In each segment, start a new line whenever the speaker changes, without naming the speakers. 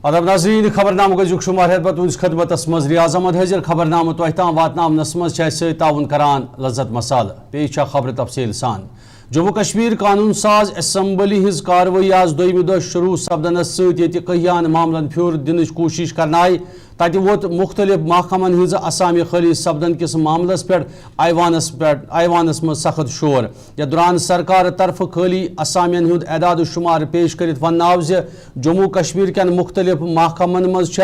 ادب ناظرین خبرنامہ گزیک شمار ہیت تہندس خدمتس مز ریاض احمد حاضر خبرنامہ تہ تام واتنامنس مز تعاون کران لذت مسالہ پیش خبر تفصیل سان جموں کشمیر قانون ساز اسمبلی ہز کاروٲیی آز دویمہ دہ شروع سپدنس ست کہیان معاملن پھر دنچ کوشش کرنا آئی تتہ ووت مختلف محکمن ہز اسامی خالی سپدن کس معاملس پہ ایوانس مز سخت شور یتھ دوران سرکار طرف خالی اسامین ہند اعداد و شمار پیش کرت ون آو ز جموں کشمیر کین مختلف محکمن مز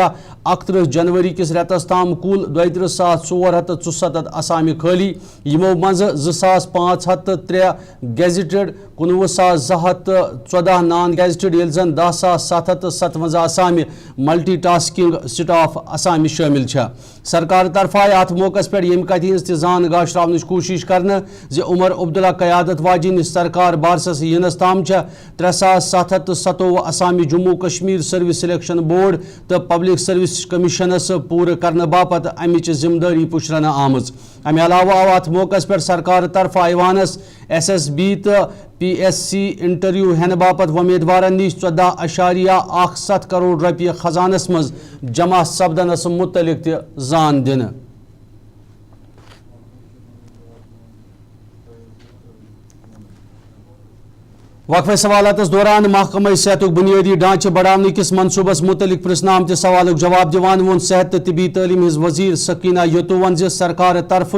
31 جنوری کس ریتس تام کل 32,467 اسامی خالی یمو مز 2,503 گیزٹڈ 19,214 نان گیزٹڈ یل زن 10,757 اسامی ملٹی ٹاسکنگ سٹاف اسامی شامل سرکار طرف آئی ات موقع پہ یم کتھ ہز زان گاشراونچ کوشش کرنا زِ عمر عبداللہ قیادت واجن سرکار بارسس ینس تام 3,727 اسامی Jammu Kashmir service selection board تو پبلک سروس کمیشنس پور کرنے باپت امچ ذمہ داری پشرانہ آمز امہ علاوہ آو ات موقع پہ سرکار طرف ایوانس SSB تو PSC انٹرویو ہین باپت ومیدوارن نش 14.17 کروڑ رۄپیہِ خزانس مز جمع سپدنس متعلق تہ زان دن وقفہ سوالات دوران محکمہ صحت بنیادی ڈھانچہ بڑھانے کس منصوبس متعلق پرسنہ آمت سوال جواب دیوان وون صحت تو طبی تعلیم ہز وزیر سکینہ یتو ون ز سرکار طرف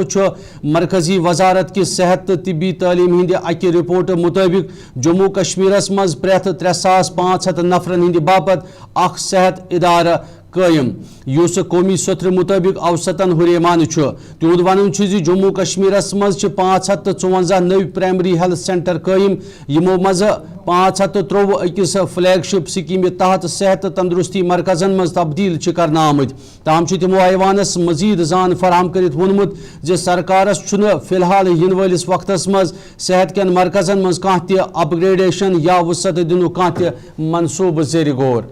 مرکزی وزارت کی صحت تو طبی تعلیم ہند اکہ رپورٹ مطابق جموں کشمیرس مز پریت 3,500 نفرن ہند باپت اخ صحت ادارہ قائم یس قومی ستر مطابق اوسطن ہریمان تہد ون جموں کشمیرس مز 554 نو پرائمری ہیلتھ سینٹر قائم یمو مز 553 اکس فلیگ شپ سکیم تحت صحت تندرستی مرکزن مز تبدیل کرنا آمت تاہم تمو ایوانس مزید زان فراہم کرت وونمت ز سرکارس فی الحال ین ولس وقتس مز صحت کین مرکزن مز کانٛہہ تہ اپ گریڈیشن یا وسعت دنک کانٛہہ تہ منصوبہ زیر غور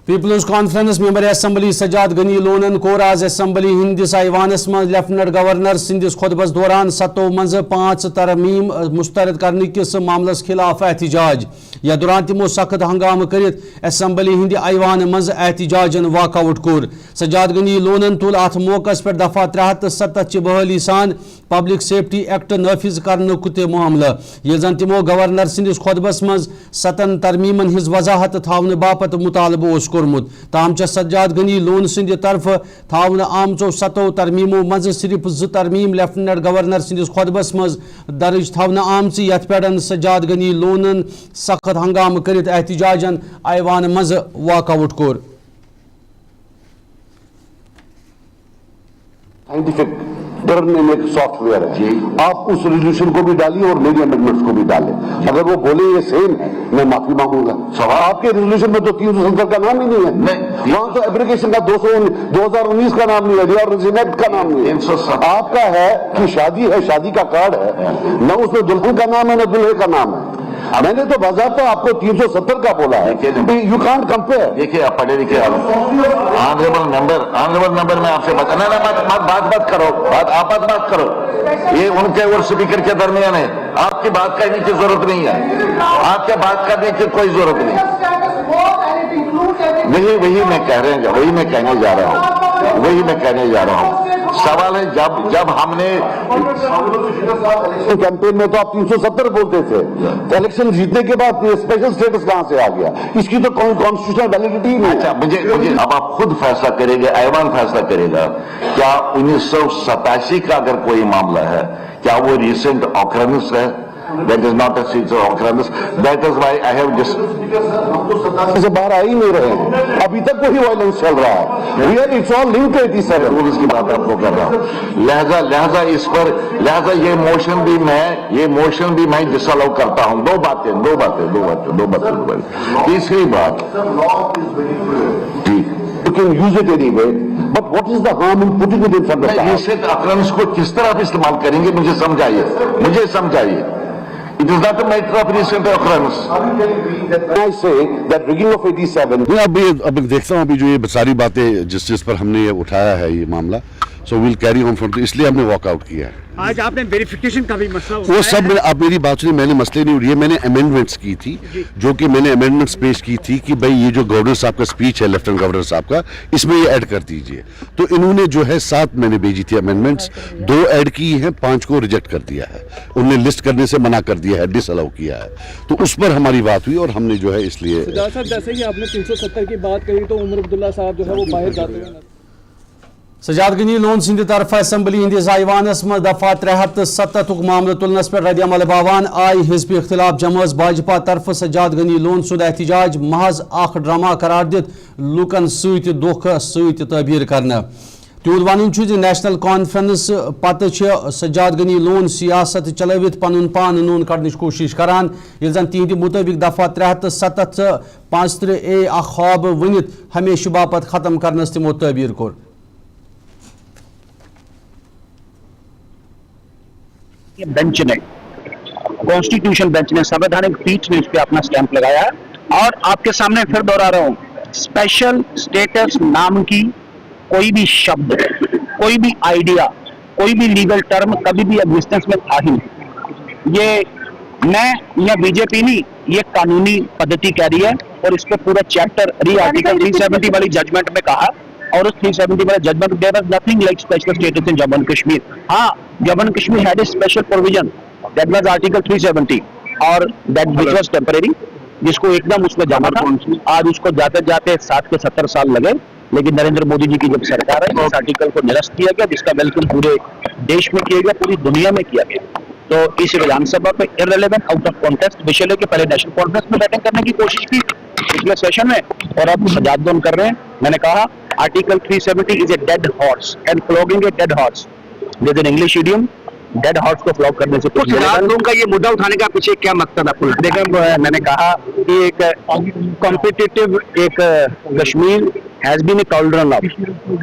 people's conference member assembly Sajad Gani لونن کور آز اسمبلی ہندس ایوانس مز لیفٹننٹ گورنر سندس خطبس دوران 7 مز 5 ترمیم مسترد کرنے کس معاملس خلاف احتجاج یا دوران تمو سخت ہنگامہ کرت اسمبلی ہند ایوان مز احتجاجن واک آؤٹ کور سجاد غنی لونن تل ات موقع پہ دفعہ 307 چہ بحالی سان پبلک سیفٹی ایکٹ نافذ کرنے تہ معاملہ یل زن تمو گورنر سندس خطبس مز 7 ترمیمن ہز وضاحت تھاون باپت مطالبہ اوس کورمت تاہم سجاد غنی لون سند طرف تھاون آمژو 7 ترمیمو مز صرف 2 ترمیم لیفٹننٹ گورنر سندس خطبس مز درج تھاون آمژ یتھ پہ سجاد غنی لونن سخت ہنگامہ کرت احتجاجن ایوان مز واک آؤٹ کور
ایک سافٹ ویئر ہے آپ اس ریزولوشن کو بھی ڈالیے اور میری امینڈمنٹس کو بھی ڈالیں اگر وہ بولے یہ سیم ہے میں معافی مانگوں گا آپ کے ریزولوشن میں تو 370 کا نام ہی نہیں ہے وہاں تو ایپلیکیشن کا 2019 کا نام نہیں ہے ریارگنائزیشن کا نام نہیں ہے آپ کا ہے کہ شادی ہے شادی کا کارڈ ہے نہ اس میں دلہن کا نام ہے نہ دلہے کا نام ہے میں نے تو باضابطہ آپ کو 370 کا بولا ہے یو کانٹ کمپیئر
دیکھیے آپ پڑھے لکھے آنریبل ممبر میں آپ سے بات کرو بات کرو یہ ان کے اور اسپیکر کے درمیان ہے آپ کی بات کرنے کی ضرورت نہیں ہے آپ کے بات کرنے کی کوئی ضرورت نہیں وہی میں کہنے جا رہا ہوں سوال ہے جب ہم نے
کیمپین میں تو آپ 370 بولتے تھے الیکشن جیتنے کے بعد اسپیشل سٹیٹس کہاں سے آ گیا اس کی تو کانسٹیٹیوشنل ویلیڈیٹی ہی نہیں.
اچھا مجھے اب آپ خود فیصلہ کریں گے ایوان فیصلہ کرے گا کیا 1987 کا اگر کوئی معاملہ ہے کیا وہ ریسنٹ آکرنس ہے That is not a future occurrence. That is why I have just
سے باہر آ ہی نہیں رہے ہیں ابھی تک وہی وائلنس چل رہا ہے really it's all linked to 87
rules کی بات آپ کو کر رہا ہوں لہذا اس پر یہ موشن بھی میں ڈسالاؤ کرتا ہوں دو باتیں تیسری بات
you can use it anyway but what is the harm in putting it in front of the house
recent occurrence کو کس طرح آپ استعمال کریں گے مجھے سمجھائیے It is not a matter of recent occurrence.
I say that rigging of 87.
اب دیکھتا ہوں ابھی جو یہ ساری باتیں جس پر ہم نے یہ اٹھایا ہے یہ معاملہ
so will carry on from, इसलिए हमने वॉकआउट किया है।
आज आपने वेरिफिकेशन का भी मसला
वो
उठाया
सब
है।
आप मेरी बात सुनिए, मैंने मसले नहीं उठाए, मैंने अमेंडमेंट्स की थी, जो कि मैंने अमेंडमेंट्स पेश की थी कि भाई ये जो गवर्नर साहब का स्पीच है, लेफ्टिनेंट गवर्नर साहब का, इसमें ये ऐड कर दीजिए। तो इन्होंने जो है 7 मैंने भेजी थी अमेंडमेंट्स, 2 ऐड की हैं, 5 को रिजेक्ट कर दिया है, उन्होंने लिस्ट करने से मना कर दिया है, डिसअलाउ किया है। तो उस पर हमारी बात हुई और हमने जो है इसलिए
साहब जैसे कि आपने 370 की बात कही तो उमर अब्दुल्ला साहब जो है वो बाहर जाते हुए
सजाद गनी लोन सिंध तरफ असम्बली हंदिस आईवानस मज दफा 370 मामले तुलनस पर रद्दअमल बावान आई हिजब इख्तिलाफ जमात भाजपा तरफ सजाद गनी लोन सुंद एहतजाज महज अख ड्रामा करार दित लूकन सत दुख सत तबीर करना। तिहुद वन नेशनल कॉन्फ्रेंस पत सजाद गनी लोन सियासत चलवित पन पान नून कड़न कोशिश करान ये जन तिहद मुताबिक दफा 370 53A ख्वाब वनित हमेशा बापत खत्म करनस तिमो तबीर कोर।
बेंच ने, कॉन्स्टिट्यूशन बेंच ने, संवैधानिक पीठ ने इस पे अपना स्टैंप लगाया है। और आपके सामने फिर दोहरा रहा हूँ, स्पेशल स्टेटस नाम की कोई भी शब्द, कोई भी आइडिया, कोई भी लीगल टर्म कभी भी एग्जिस्टेंस में था ही नहीं। ये मैं या बीजेपी नहीं, ये कानूनी पद्धति कह रही है। और इस पे पूरा चैप्टर आर्टिकल 370 वाली जजमेंट में कहा, और उस 370 वाले judgement there was nothing like special status in Jammu and Kashmir. हाँ, Jammu and Kashmir had a special provision that was article 370 और दैट व्हिच वाज टेम्परेरी, जिसको एकदम उसमें जाना था। आज उसको जाते जाते 60 के 70 साल लगे, लेकिन नरेंद्र मोदी जी की जब सरकार है, इस आर्टिकल को निरस्त किया गया, जिसका वेलकम पूरे देश में किया गया, पूरी दुनिया में किया गया। तो इस विधानसभा पे इररिलेवेंट, आउट ऑफ कॉन्टेक्स्ट विषय लेके पहले नेशनल कॉन्फ्रेंस में बैटिंग करने की कोशिश की पिछले सेशन में, और अब सजादोन कर रहे हैं। मैंने कहा article 370 is a dead horse and flogging a dead horse, there is an English idiom, dead horse को फ्लॉग करने से कुछ लोगों का ये मुद्दा उठाने का पीछे क्या मकसद आपको? देखिए, मैंने कहा कि एक कॉम्पिटिटिव एक Kashmir has been a cauldron of,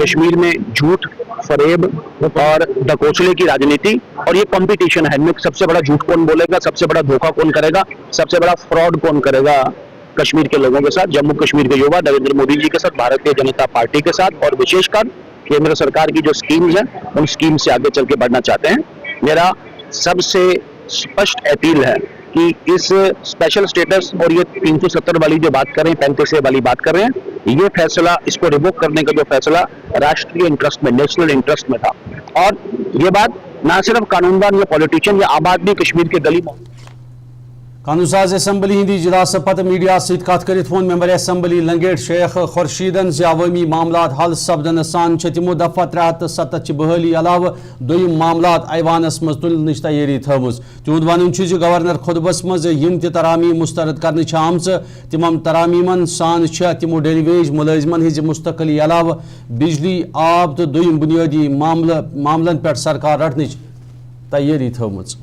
Kashmir में झूठ, फरेब और दकोचले की राजनीति, और ये कंपटीशन है। इनमें सबसे बड़ा झूठ कौन बोलेगा, सबसे बड़ा धोखा कौन करेगा, सबसे बड़ा फ्रॉड कौन करेगा कश्मीर के लोगों के साथ, जम्मू कश्मीर के युवा नरेंद्र मोदी जी के साथ, भारतीय जनता पार्टी के साथ, और विशेषकर केंद्र सरकार की जो स्कीम्स हैं उन स्कीम से आगे चल के बढ़ना चाहते हैं। मेरा सबसे स्पष्ट अपील है कि इस स्पेशल स्टेटस और ये 370 वाली जो बात कर रहे हैं, 35A वाली बात कर रहे हैं, ये फैसला, इसको रिवोक करने का जो फैसला राष्ट्रीय इंटरेस्ट में, नेशनल इंटरेस्ट में था। और ये बात ना सिर्फ कानूनदान या पॉलिटिशियन या आम आदमी कश्मीर के गली
कानून साज असम्बली हिंदी इजलास पत मीडिया सत कत कर phone member assembly Langate Sheikh खुर्शीदन अवामी मामला हल सपदन सान तिमो दफा 370 बहाली अलाव दोयम मामला ऐवानस मज तुलन तैयारी थवज। तिहुद वन गवर्नर खुतबस मज यम तरामी मुस्तरद कर आमच तिम तरामीमन सान तिमो डेली वेज मुलाजमन हज मुस्तकली अलाव बिजली, आब तो दोयम बुनियादी मामलन पे सरकार रटन तैयारी थवज।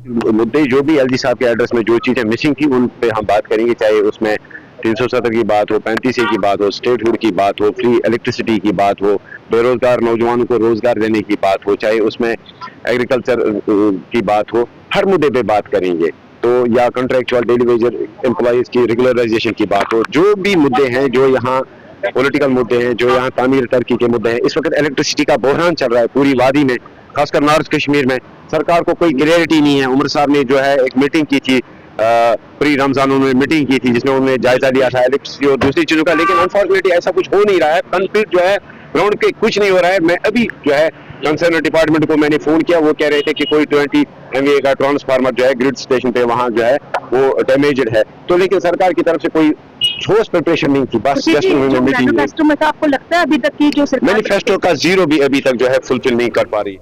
मुद्दे जो भी एलजी साहब के एड्रेस में जो चीज़ें मिसिंग थी उन पे हम बात करेंगे, चाहे उसमें 370 की बात हो, 35A की बात हो, स्टेटहुड की बात हो, फ्री इलेक्ट्रिसिटी की बात हो, बेरोजगार नौजवानों को रोजगार देने की बात हो, चाहे उसमें एग्रीकल्चर की बात हो, हर मुद्दे पे बात करेंगे। तो या कॉन्ट्रैक्चुअल डेली वेजर एम्प्लॉइज की रेगुलराइजेशन की बात हो, जो भी मुद्दे हैं, जो यहाँ पॉलिटिकल मुद्दे हैं, जो यहाँ तामीर तरक्की के मुद्दे हैं। इस वक्त इलेक्ट्रिसिटी का बहरान चल रहा है पूरी वादी में, खासकर नॉर्थ कश्मीर में। सरकार को कोई क्लियरिटी नहीं है। उमर साहब ने जो है एक मीटिंग की थी, प्री रमजान उन्होंने मीटिंग की थी, जिसमें उन्होंने जायजा लिया था इलेक्ट्रिसिटी और दूसरी चीजों का, लेकिन अनफॉर्चुनेटली ऐसा कुछ हो नहीं रहा है। कंप्लीट जो है ग्राउंड पे कुछ नहीं हो रहा है। मैं अभी जो है कंसर्न डिपार्टमेंट को मैंने फोन किया, वो कह रहे थे कि कोई 20 MVA का ट्रांसफार्मर जो है ग्रिड स्टेशन पे वहाँ जो है वो डैमेज्ड है। तो लेकिन सरकार की तरफ से कोई ठोस प्रिपरेशन नहीं थी। बस जस्ट उन्होंने मीटिंग,
मैनिफेस्टो में आपको लगता है अभी तक की जो
मैनिफेस्टो का जीरो भी अभी तक जो है फुलफिल नहीं कर पा रही।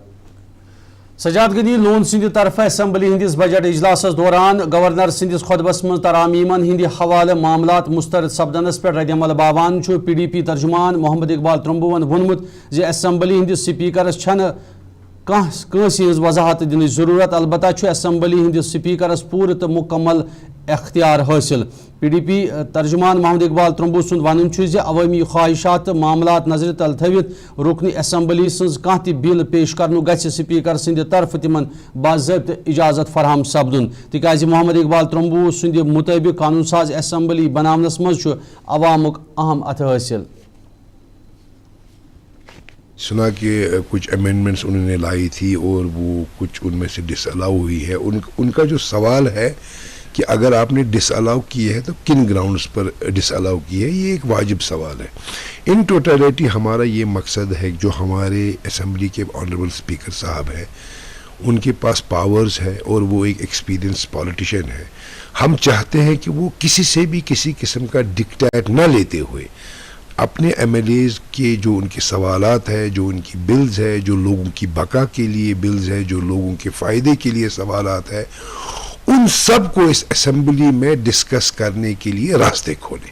सजाद गनी लोन सिंध तरफ असम्बली हंदिस बजट इजलास दौरान गवर्नर सिंदिस खुतबस मज तरामीमन हिंद हवाले मामलात मुस्तरद सपदनस पे रद्दअमल बावान PDP तर्जुमान मोहम्मद इकबाल त्रम्बुवन वोनमुत जे असम्बली हंदिस स्पीकरस छन कंसी हज वजाहत दिन जरूरत, अलबत्ता असम्बली हंदिस स्पीकरस पूरे तो मुकम्मल अख्तियार हासिल। PDP तर्जुमान मोहम्मद इकबाल त्रम्बू सुंद वन अवामी ख्वाहिशात मामलात नजर तल थवित रुकन असम्बली सज कह ति बिल पेश करनु गछ स्पीकर सिंद तरफ तिमन बाज़ाब्त इजाजत फराहम सपदुन, तिकाज मोहम्मद इकबाल त्रम्बू सुंद मुताबिक कानून साज असम्बली बनावनस मज अवामुक अहम अथ हासिल।
सुना कि कुछ अमेंडमेंट्स उन्होंने लाई थी और वो कुछ उनमें से डिसअलाउ हुई है। उनका जो सवाल है कि अगर आपने डिसअलाउ की है तो किन ग्राउंड्स पर डिसअलाउ की है, ये एक वाजिब सवाल है। इन टोटलिटी हमारा ये मकसद है जो हमारे असेंबली के ऑनरेबल स्पीकर साहब हैं, उनके पास पावर्स है और वो एक एक्सपीरियंस पॉलिटिशियन है। हम चाहते हैं कि वो किसी से भी किसी किस्म का डिक्टेट न लेते हुए अपने एमएलएज के जो उनके सवालात है, जो उनकी बिल्स है, जो लोगों की बका के लिए बिल्स है, जो लोगों के फ़ायदे के लिए सवालात है, उन सब को इस असेंबली में डिस्कस करने के लिए रास्ते खोलें,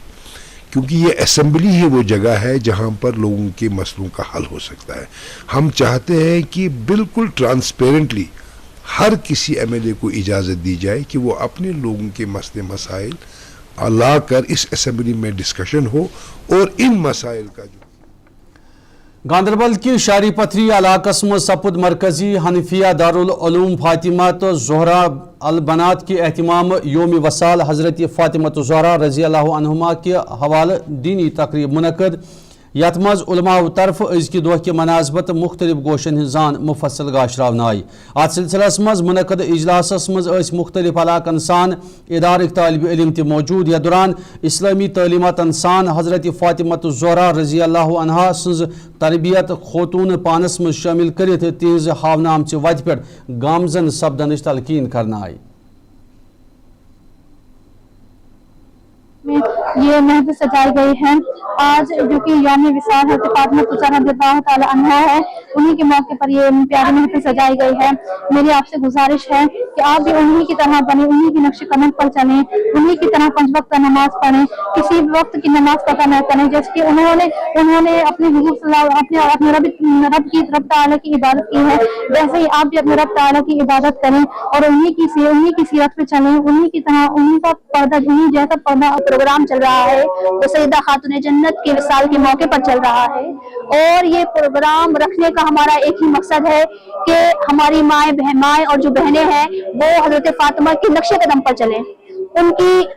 क्योंकि ये असेंबली ही वो जगह है जहाँ पर लोगों के मसलों का हल हो सकता है। हम चाहते हैं कि बिल्कुल ट्रांसपेरेंटली हर किसी एमएलए को इजाज़त दी जाए कि वो अपने लोगों के मसले मसाइल ला कर इस असेंबली में डिस्कशन हो और इन मसाइल का जो
गांधरबल की शारी पथरी इलाकस मज सपुद मरकजी हनफिया दारुल उलूम फातिमा तो ज़ोहरा अल बनात के एहतमाम योम वसाल हज़रत फ़ातिमा तो ज़ोहरा रज़ी अल्लाहु अन्हुमा के हवाले दीनी तकरीब मुनक़द, यथ मज उलमा तरफ अज़की दोह के मनासबत मुख्तलिफ गोशन हिजान मुफसल गाशरावन आय। अत सिलसिलस मज मुनक़द इजलासस मज मुख्तलिफ इलाकन सान इदारक तालिब इल्म ते मौजूद। या दौरान इस्लामी तालीमतन सान हज़रत फ़ातिमा ज़ोहरा रज़ी अल्लाहु अन्हा सज़ तरबियत खोतून पानस मज शामिल करित तिहज हावनाम च वत पे गामजन सपदन तलकीन करना आय।
ये महफिल सजाई गई है आज, जो कि यौम विसाल हज़रत फ़ातिमा ज़ोहरा रज़ियल्लाहु ताला अन्हा है, उन्हीं के मौके पर ये प्यारी महफिल सजाई गई है। मेरी आपसे गुजारिश है कि आप भी उन्हीं की तरह बने, उन्हीं की नक्श कदम पर चलें, उन्हीं की तरह 5 वक्त नमाज पढ़ें, किसी वक्त की नमाज पता न करें। जैसे कि उन्होंने अपने हुजूर अपने रब ताला की इबादत की है, वैसे ही आप भी अपने रब ताला की इबादत करें और उन्हीं की सीरत पे चलें, उन्हीं की तरह, उन्हीं का पर्दा, उन्हीं जैसा पर्दा प्रोग्राम चल रहा है वो सैयदा खातून जन्नत के विसाल के मौके पर चल रहा है। और ये प्रोग्राम रखने का हमारा एक ही मकसद है कि हमारी माएँ और जो बहनें हैं वो हजरत फातिमा के नक्शे कदम पर चलें।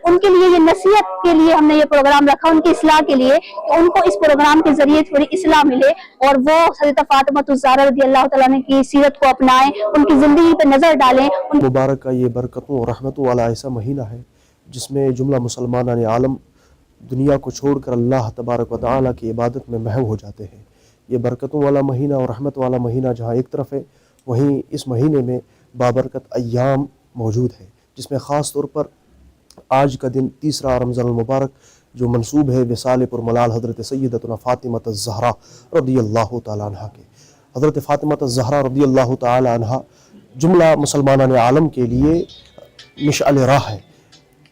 उनके लिए ये नसीहत के लिए हमने ये प्रोग्राम रखा, उनकी इस्लाह के लिए, कि उनको इस प्रोग्राम के जरिए थोड़ी इस्लाह मिले और वो हज़रत फ़ातिमा ज़ोहरा रज़ियल्लाहु ताला अन्हा की सीरत को अपनाएं, उनकी ज़िंदगी पर नज़र डालें।
मुबारक का ये बरकतों और रहमतों वाला ऐसा महीना है जिसमें जुमला मुसलमान आलम दुनिया को छोड़कर अल्लाह तबारक व तआला की इबादत में महव हो जाते हैं। ये बरकतों वाला महीना और रहमत वाला महीना जहाँ एक तरफ है, वहीं इस महीने में बाबरकत अय्याम मौजूद है, जिसमें ख़ास तौर पर आज का दिन तीसरा रमज़ान मुबारक जो मंसूब है विसाल पुरमलाल हज़रत सय्यदतुना फ़ातिमा ज़हरा रज़ियल्लाहु ताला अन्हा के। हज़रत फ़ातिमा ज़हरा रज़ियल्लाहु ताला अन्हा जुमला मुसलमान आलम के लिए मिशअल राह है।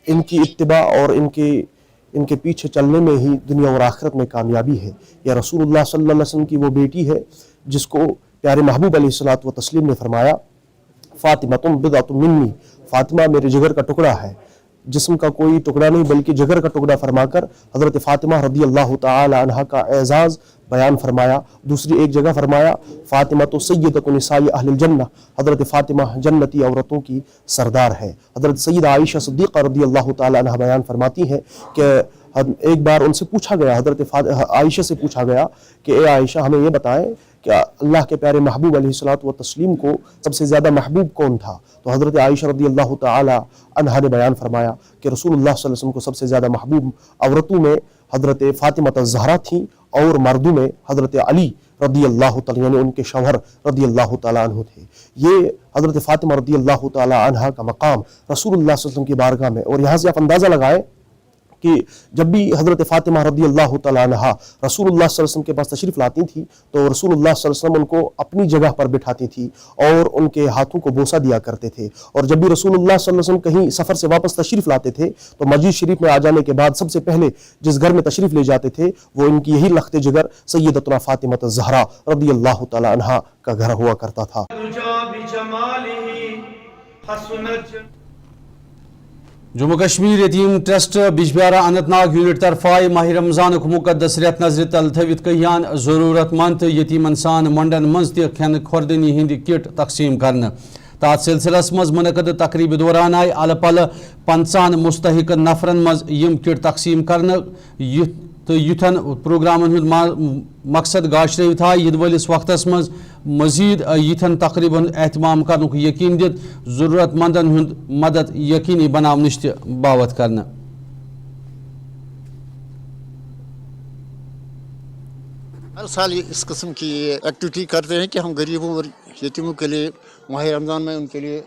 इनकी इत्तिबा और इनके पीछे चलने में ही दुनिया और आखिरत में कामयाबी है। यह रसूलुल्लाह सल्लल्लाहु अलैहि वसल्लम की वो बेटी है जिसको प्यारे महबूब अलैहिस्सलातु व तस्लीम ने फरमाया, फ़ातिमा तुम बिदअतुम मिन्नी, फ़ातिमा मेरे जिगर का टुकड़ा है, जिस्म का कोई टुकड़ा नहीं बल्कि जिगर का टुकड़ा फरमाकर हज़रत फ़ातिमा रज़ियल्लाहु ताला अन्हा का एजाज़ बयान फरमाया। दूसरी एक जगह फरमाया फ़ातिमा तो सय्यदतु निसाई अहलिल जन्नह, हज़रत फ़ातिमा जन्नती औरतों की सरदार है। हज़रत सय्यदा आयशा सिद्दीक़ा रज़ियल्लाहु ताला अन्हा बयान फरमाती हैं कि एक बार उनसे पूछा गया, हज़रत आयशा से पूछा गया कि ए आयशा हमें ये बताएं कि अल्लाह के प्यारे महबूब अलैहिस्सलातु व तस्लीम को सबसे ज़्यादा महबूब कौन था? तो हज़रत आयशा रज़ियल्लाहु ताला अन्हा ने बयान फरमाया कि रसूलुल्लाह सल्लल्लाहु अलैहि वसल्लम को सबसे ज़्यादा महबूब औरतों में हज़रत फ़ातिमा ज़हरा थी और मर्दों में हज़रत अली रज़ियल्लाहु ताला यानी उनके शौहर रज़ियल्लाहु ताला अन्हु थे। ये हज़रत फ़ातिमा रज़ियल्लाहु ताला अन्हा का मकाम रसूलुल्लाह सल्लल्लाहु अलैहि वसल्लम की बारगाह में। और यहाँ से आप अंदाज़ा लगाएं कि जब भी हज़रत फ़ातिमा रज़ियल्लाहु ताला अन्हा रसूलुल्लाह सल्लल्लाहु अलैहि वसल्लम के पास तशरीफ़ लाती थी तो रसूलुल्लाह सल्लल्लाहु अलैहि वसल्लम उनको अपनी जगह पर बिठाती थी और उनके हाथों को बोसा दिया करते थे। और जब भी रसूलुल्लाह सल्लल्लाहु अलैहि वसल्लम कहीं सफ़र से वापस तशरीफ़ लाते थे तो मस्जिद शरीफ में आ जाने के बाद सबसे पहले जिस घर में तशरीफ़ ले जाते थे वो इनकी यही लख्त जिगर सय्यदतुना फ़ातिमा ज़हरा रज़ियल्लाहु ताला अन्हा का घर हुआ करता था।
जम्मू कश्मीर यतीम ट्रस्ट बिजबियारा अनंतनाग यूनिट तरफाई माह रमजान मुकदस रेत नजर तल थवित कहियान जरूरतमंद यतीमन सान मंडन मज तन खुर्दनी हिंद किट तकसीम करने। तथ सिलसिलस मज मुनक़द तकरीब दौरान आय अल पल 50 मुस्तहिक नफरन मज यम किट तकसीम करने। تو یتھن پروگرامن ہند مقصد گاشر تھا عید ولس وقت مز مزید یتھن تقریباً اہتمام کرنک یقین دت ضرورت مندن ہند مدد یقینی بناونچ تہ باوت کرنا.
ہر سال اس قسم کی ایکٹیویٹی کرتے ہیں کہ ہم غریبوں اور یتیموں کے لیے ماہ رمضان میں ان کے لیے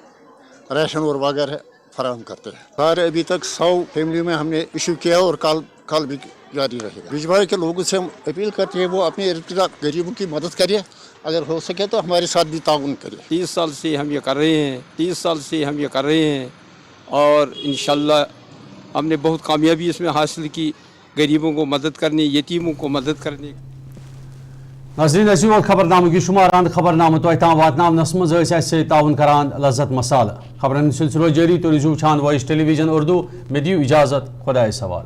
ریشن اور وغیرہ فراہم کرتے ہیں. سارے ابھی تک 100 فیملی میں ہم نے ایشو کیا اور کل بھی جاری رہے گا. بجبارے کے لوگوں سے ہم اپیل کرتے ہیں وہ اپنے ارد گرد غریبوں کی مدد کرے, اگر ہو سکے تو ہمارے ساتھ بھی تعاون کرے.
30 سال سے ہم یہ کر رہے ہیں اور انشاءاللہ ہم نے بہت کامیابی اس میں حاصل کی, غریبوں کو مدد کرنے, یتیموں کو مدد کرنے.
ناظرین اس خبرنامہ کی شماران خبرنامہ تہ تام واتناونس مز سے تعاون کران لذت مسالہ. خبرن سلسلہ جاری تو روزو وچھان وائس ٹیلی ویژن اردو. میں دیو اجازت, خدائے سوال.